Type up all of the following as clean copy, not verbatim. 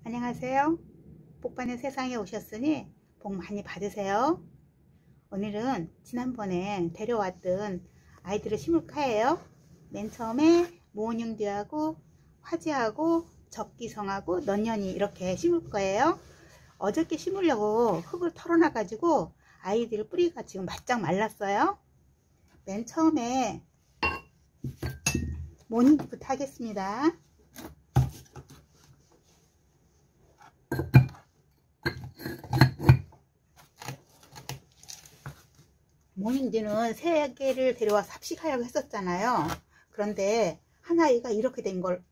안녕하세요. 복받는 세상에 오셨으니 복 많이 받으세요. 오늘은 지난번에 데려왔던 아이들을 심을까예요. 맨 처음에 모원영뒤하고 화재하고 적기성하고 넌년이 이렇게 심을 거예요. 어저께 심으려고 흙을 털어놔 가지고 아이들 뿌리가 지금 바짝 말랐어요. 맨 처음에 모닝부터 하겠습니다. 모닝드는 3개를 데려와 삽식하려고 했었잖아요. 그런데 한 아이가 이렇게 된 걸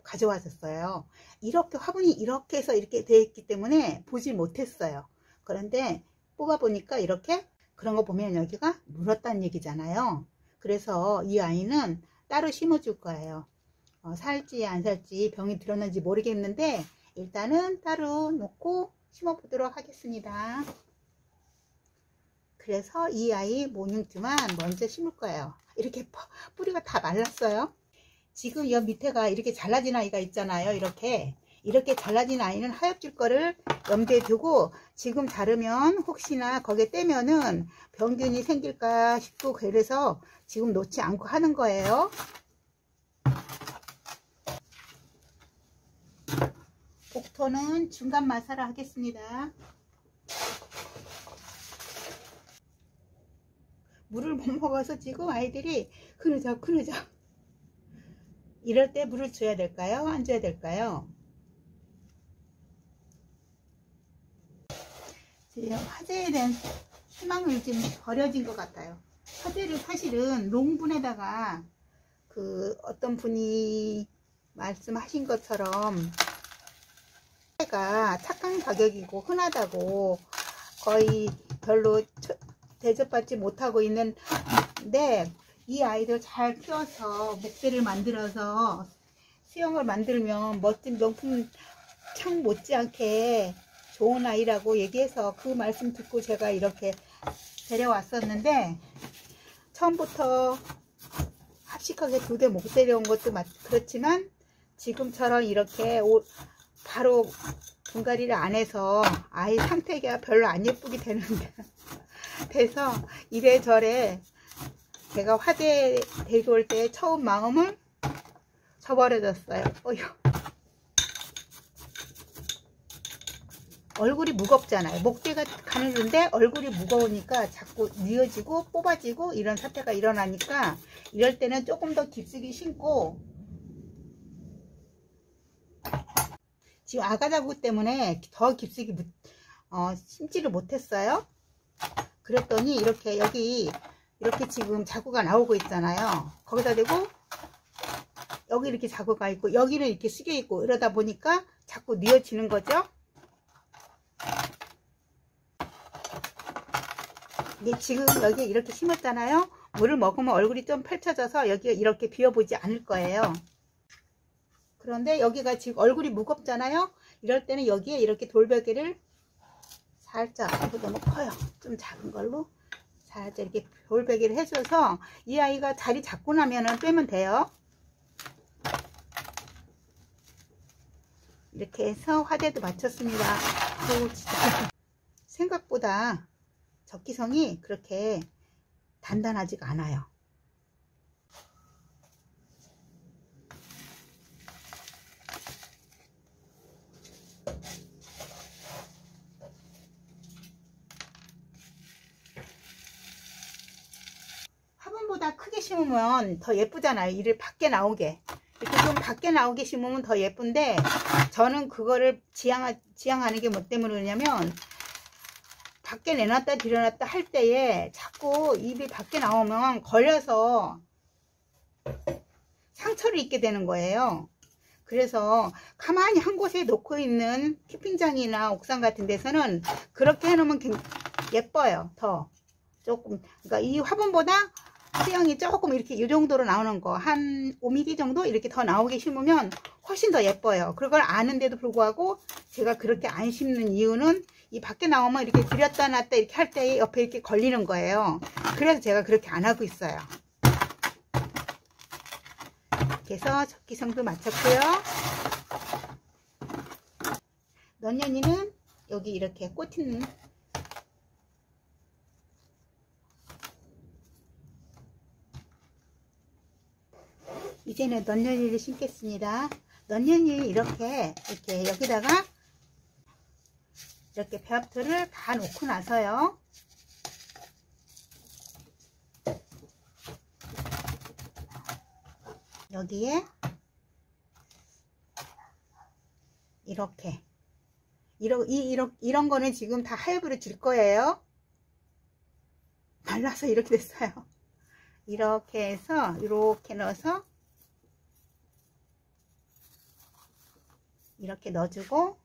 가져왔었어요. 이렇게 화분이 이렇게 해서 이렇게 되어 있기 때문에 보지 못했어요. 그런데 뽑아 보니까 이렇게 그런 거 보면 여기가 물었다는 얘기잖아요. 그래서 이 아이는 따로 심어 줄 거예요. 살지 안 살지 병이 들었는지 모르겠는데 일단은 따로 놓고 심어 보도록 하겠습니다. 그래서 이 아이 모닝드만 먼저 심을 거예요. 이렇게 뿌리가 다 말랐어요. 지금 이 밑에가 이렇게 잘라진 아이가 있잖아요. 이렇게 잘라진 아이는 하엽질 거를 염두에 두고 지금 자르면 혹시나 거기에 떼면은 병균이 생길까 싶고 그래서 지금 놓지 않고 하는 거예요. 복토는 중간 마사를 하겠습니다. 물을 못 먹어서 지금 아이들이 그러자 이럴 때 물을 줘야 될까요? 안 줘야 될까요? 지금 화재에 대한 희망을 지금 버려진 것 같아요. 화재를 사실은 롱분에다가 어떤 분이 말씀하신 것처럼 화재가 착한 가격이고 흔하다고 거의 별로 대접받지 못하고 있는데 이 아이들 잘 키워서 목대를 만들어서 수영을 만들면 멋진 명품 창 못지않게 좋은 아이라고 얘기해서 그 말씀 듣고 제가 이렇게 데려왔었는데 처음부터 합식하게 2대 못 데려온 것도 그렇지만 지금처럼 이렇게 바로 분갈이를 안 해서 아이 상태가 별로 안 예쁘게 되는데 돼서 이래저래 제가 화재 데려올 때 처음 마음을 저버려졌어요. 얼굴이 무겁잖아요. 목대가 가늘은데 얼굴이 무거우니까 자꾸 뉘어지고 뽑아지고 이런 사태가 일어나니까 이럴 때는 조금 더 깊숙이 심고 지금 아가자구 때문에 더 깊숙이 심지를 못했어요. 그랬더니 이렇게 여기 이렇게 지금 자구가 나오고 있잖아요. 거기다 대고 여기 이렇게 자구가 있고 여기는 이렇게 숙여 있고 이러다 보니까 자꾸 뉘어지는 거죠. 이게 지금 여기 이렇게 심었잖아요. 물을 먹으면 얼굴이 좀 펼쳐져서 여기가 이렇게 비어보지 않을 거예요. 그런데 여기가 지금 얼굴이 무겁잖아요. 이럴 때는 여기에 이렇게 돌베개를 살짝, 이거 너무 커요. 좀 작은 걸로 살짝 이렇게 돌베개를 해줘서 이 아이가 자리 잡고 나면은 빼면 돼요. 이렇게 해서 화대도 맞췄습니다. 진짜 생각보다 적기성이 그렇게 단단하지가 않아요. 화분보다 크게 심으면 더 예쁘잖아요. 이를 밖에 나오게 이렇게 좀 밖에 나오게 심으면 더 예쁜데 저는 그거를 지향하는 게 뭐 때문에 그러냐면 밖에 내놨다 들여놨다 할 때에 자꾸 잎이 밖에 나오면 걸려서 상처를 입게 되는 거예요. 그래서 가만히 한 곳에 놓고 있는 캠핑장이나 옥상 같은 데서는 그렇게 해놓으면 예뻐요. 더 조금 그러니까 이 화분보다 수영이 조금 이렇게 이 정도로 나오는 거 한 5mm 정도 이렇게 더 나오게 심으면 훨씬 더 예뻐요. 그걸 아는데도 불구하고 제가 그렇게 안 심는 이유는 이 밖에 나오면 이렇게 들였다 놨다 이렇게 할 때 옆에 이렇게 걸리는 거예요. 그래서 제가 그렇게 안 하고 있어요. 이렇게 해서 적기성도 맞췄고요. 넌년이는 여기 이렇게 꽃 있는 이제는 넌년이를 심겠습니다. 넌년이 이렇게 여기다가 이렇게 배합토를 다 놓고 나서요. 여기에 이런 거는 지금 다 하엽으로 줄 거예요. 말라서 이렇게 됐어요. 이렇게 해서 이렇게 넣어서 이렇게 넣어주고,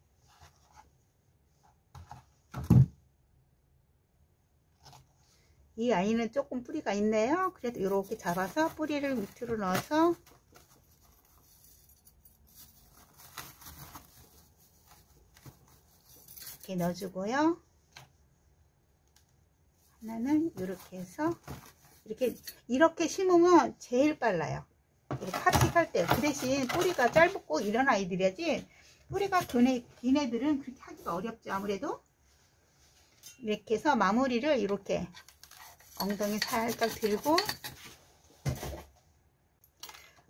이 아이는 조금 뿌리가 있네요. 그래도 이렇게 잡아서 뿌리를 밑으로 넣어서 이렇게 넣어주고요. 하나는 이렇게 해서 이렇게 심으면 제일 빨라요. 이렇게 합식할 때. 그 대신 뿌리가 짧고 이런 아이들이야지, 뿌리가 긴 애들은 그렇게 하기가 어렵죠. 아무래도 이렇게 해서 마무리를 이렇게 엉덩이 살짝 들고,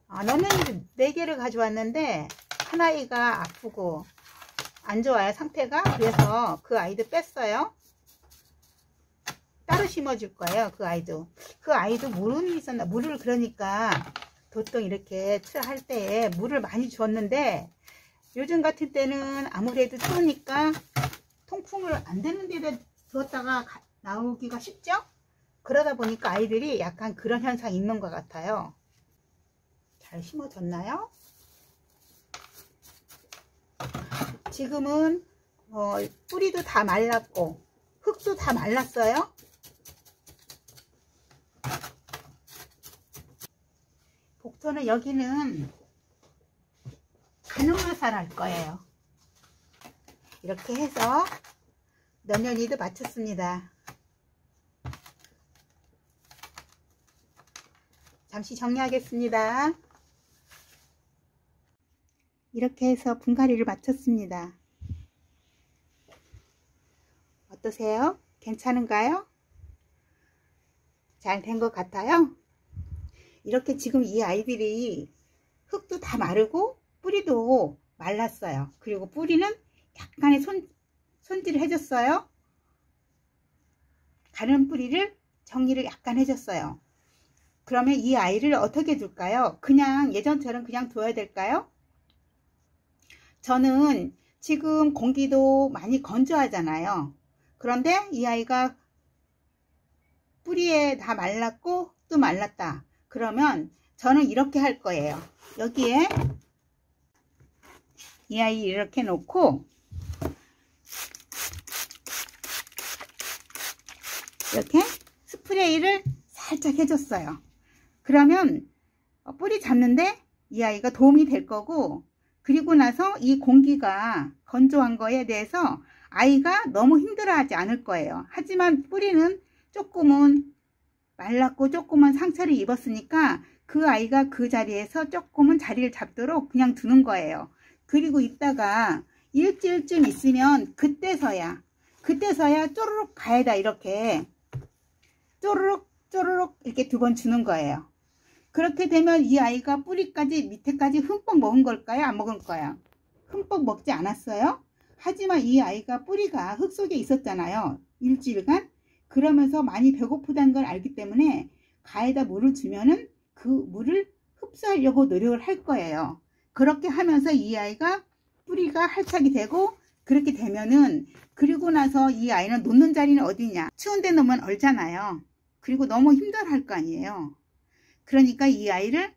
너는 4개를 가져왔는데 한 아이가 아프고 안 좋아요, 상태가. 그래서 그 아이도 뺐어요. 따로 심어줄 거예요. 그 아이도 물은 있었나, 물을 그러니까 보통 이렇게 할 때에 물을 많이 줬는데, 요즘 같은 때는 아무래도 추우니까 통풍을 안 되는 데다 두었다가 나오기가 쉽죠. 그러다 보니까 아이들이 약간 그런 현상이 있는 것 같아요. 잘 심어졌나요? 지금은 뿌리도 다 말랐고 흙도 다 말랐어요. 복토는 여기는 가늠물살 할 거예요. 이렇게 해서 넌년이도 마쳤습니다. 잠시 정리하겠습니다. 이렇게 해서 분갈이를 마쳤습니다. 어떠세요? 괜찮은가요? 잘 된 것 같아요? 이렇게 지금 이 아이들이 흙도 다 마르고 뿌리도 말랐어요. 그리고 뿌리는 약간의 손질을 해줬어요. 가른 뿌리를 정리를 약간 해줬어요. 그러면 이 아이를 어떻게 둘까요? 그냥 예전처럼 그냥 둬야 될까요? 저는 지금 공기도 많이 건조하잖아요. 그런데 이 아이가 뿌리에 다 말랐고 또 말랐다. 그러면 저는 이렇게 할 거예요. 여기에 이 아이 이렇게 놓고 이렇게 스프레이를 살짝 해줬어요. 그러면 뿌리 잡는데 이 아이가 도움이 될 거고, 그리고 나서 이 공기가 건조한 거에 대해서 아이가 너무 힘들어하지 않을 거예요. 하지만 뿌리는 조금은 말랐고 조금은 상처를 입었으니까 그 아이가 그 자리에서 조금은 자리를 잡도록 그냥 두는 거예요. 그리고 있다가 일주일쯤 있으면 그때서야 쪼르륵 가에다 이렇게 쪼르륵 이렇게 2번 주는 거예요. 그렇게 되면 이 아이가 뿌리까지 밑에까지 흠뻑 먹은 걸까요? 안 먹은 거예요? 흠뻑 먹지 않았어요? 하지만 이 아이가 뿌리가 흙 속에 있었잖아요. 일주일간. 그러면서 많이 배고프다는 걸 알기 때문에 가에다 물을 주면은 그 물을 흡수하려고 노력을 할 거예요. 그렇게 하면서 이 아이가 뿌리가 활착이 되고, 그렇게 되면은, 그리고 나서 이 아이는 놓는 자리는 어디냐? 추운 데 놓으면 얼잖아요. 그리고 너무 힘들어 할 거 아니에요. 그러니까 이 아이를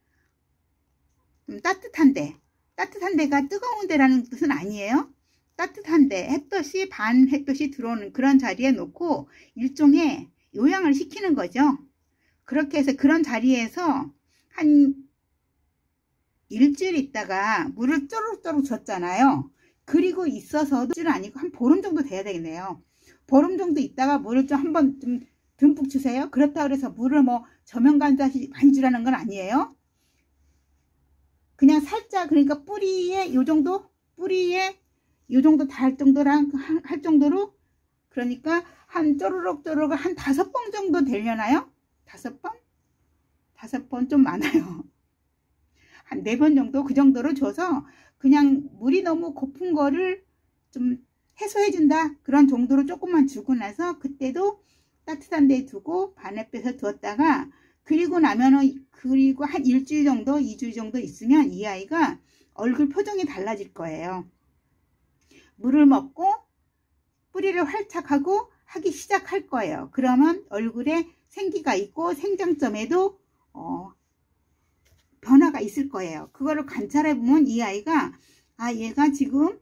좀 따뜻한 데가 뜨거운 데라는 뜻은 아니에요. 따뜻한 데, 햇볕이 반 햇볕이 들어오는 그런 자리에 놓고 일종의 요양을 시키는 거죠. 그렇게 해서 그런 자리에서 한 일주일 있다가 물을 쪼르륵 줬잖아요. 그리고 있어서도 일주일은 아니고 한 보름 정도 돼야 되겠네요. 보름 정도 있다가 물을 좀 한번 좀 듬뿍 주세요. 그렇다고 해서 물을 뭐 저면간다시 많이 주라는 건 아니에요. 그냥 살짝, 그러니까 뿌리에 요 정도, 뿌리에 이 정도 다 할 정도로, 그러니까 한 쪼르륵 한 5번 정도 되려나요? 5번? 5번 좀 많아요. 한 4번 정도, 그 정도로 줘서 그냥 물이 너무 고픈 거를 좀 해소해준다, 그런 정도로 조금만 주고 나서, 그때도 따뜻한 데 두고 반에 빼서 두었다가, 그리고 나면은, 그리고 한 일주일 정도, 2주일 정도 있으면 이 아이가 얼굴 표정이 달라질 거예요. 물을 먹고 뿌리를 활착하고 하기 시작할 거예요. 그러면 얼굴에 생기가 있고 생장점에도 변화가 있을 거예요. 그거를 관찰해 보면 이 아이가, 아, 얘가 지금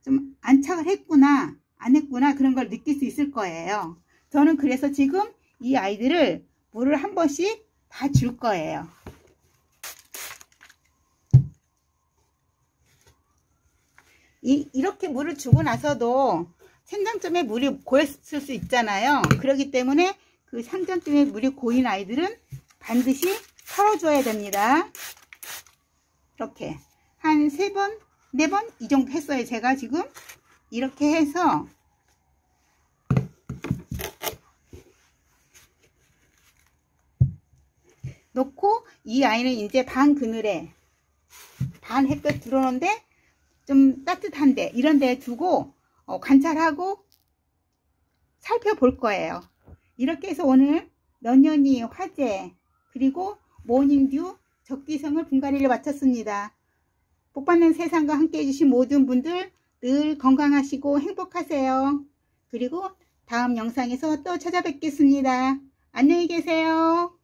좀 안착을 했구나, 안 했구나, 그런 걸 느낄 수 있을 거예요. 저는 그래서 지금 이 아이들을 물을 한 번씩 다 줄 거예요. 이렇게 물을 주고 나서도 생장점에 물이 고였을 수 있잖아요. 그렇기 때문에 그 생장점에 물이 고인 아이들은 반드시 털어줘야 됩니다. 이렇게 한 3번, 4번 이 정도 했어요. 제가 지금 이렇게 해서 놓고, 이 아이는 이제 반 그늘에, 반 햇볕 들어오는데 좀 따뜻한데, 이런 데 두고 관찰하고 살펴볼 거예요. 이렇게 해서 오늘 넌년이 화재 그리고 모닝듀 적기성을 분갈이를 마쳤습니다. 복받는 세상과 함께 해주신 모든 분들 늘 건강하시고 행복하세요. 그리고 다음 영상에서 또 찾아뵙겠습니다. 안녕히 계세요.